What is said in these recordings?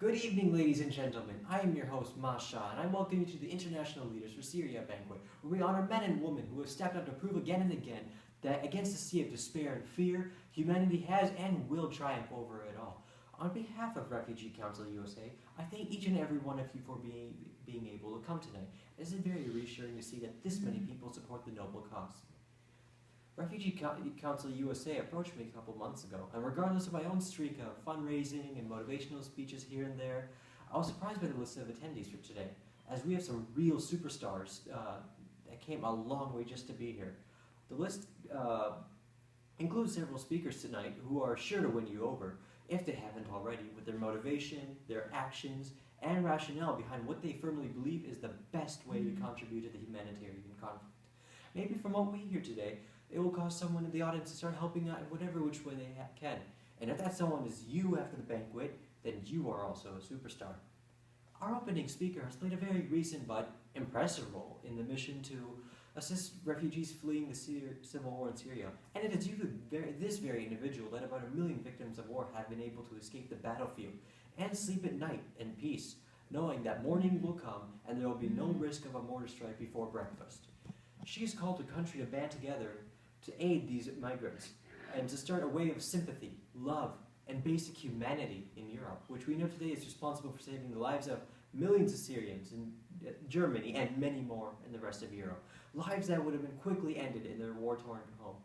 Good evening, ladies and gentlemen. I am your host, Masha, and I welcome you to the International Leaders for Syria banquet, where we honor men and women who have stepped up to prove again and again that against the sea of despair and fear, humanity has and will triumph over it all. On behalf of Refugee Council USA, I thank each and every one of you for being able to come tonight. It is very reassuring to see that this many people support the noble cause. Refugee Council USA approached me a couple months ago, and regardless of my own streak of fundraising and motivational speeches here and there, I was surprised by the list of attendees for today, as we have some real superstars that came a long way just to be here. The list includes several speakers tonight who are sure to win you over, if they haven't already, with their motivation, their actions, and rationale behind what they firmly believe is the best way to contribute to the humanitarian conflict. Maybe from what we hear today, it will cause someone in the audience to start helping out in whatever which way they can. And if that someone is you after the banquet, then you are also a superstar. Our opening speaker has played a very recent but impressive role in the mission to assist refugees fleeing the civil war in Syria. And it is due to this very individual that about 1 million victims of war have been able to escape the battlefield and sleep at night in peace, knowing that morning will come and there will be no risk of a mortar strike before breakfast. She has called the country to band together to aid these migrants and to start a way of sympathy, love, and basic humanity in Europe, which we know today is responsible for saving the lives of millions of Syrians in Germany and many more in the rest of Europe, lives that would have been quickly ended in their war-torn home.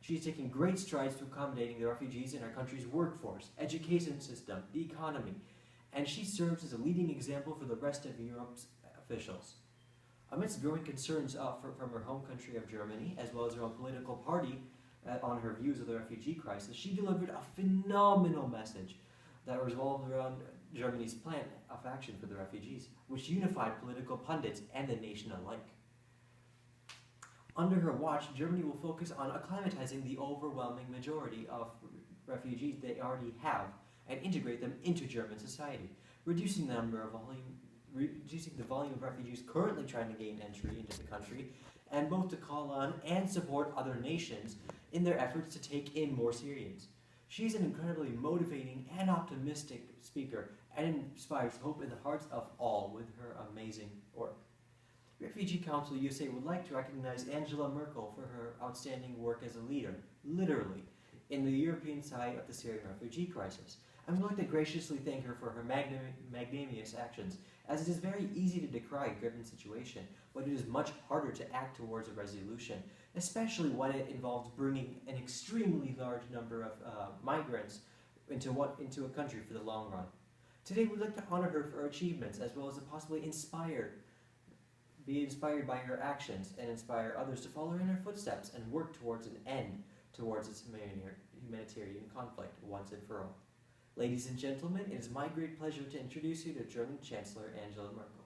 She is taking great strides to accommodating the refugees in our country's workforce, education system, the economy, and she serves as a leading example for the rest of Europe's officials. Amidst growing concerns from her home country of Germany, as well as her own political party on her views of the refugee crisis, she delivered a phenomenal message that revolved around Germany's plan of action for the refugees, which unified political pundits and the nation alike. Under her watch, Germany will focus on acclimatizing the overwhelming majority of refugees they already have and integrate them into German society, reducing the volume of refugees currently trying to gain entry into the country, and both to call on and support other nations in their efforts to take in more Syrians. She's an incredibly motivating and optimistic speaker and inspires hope in the hearts of all with her amazing work. Refugee Council USA would like to recognize Angela Merkel for her outstanding work as a leader, literally, in the European side of the Syrian refugee crisis. I'm going to graciously thank her for her magnanimous actions, as it is very easy to decry a given situation, but it is much harder to act towards a resolution, especially when it involves bringing an extremely large number of migrants into a country for the long run. Today we'd like to honor her for her achievements, as well as to possibly be inspired by her actions and inspire others to follow in her footsteps and work towards an end towards this humanitarian conflict once and for all. Ladies and gentlemen, it is my great pleasure to introduce you to German Chancellor Angela Merkel.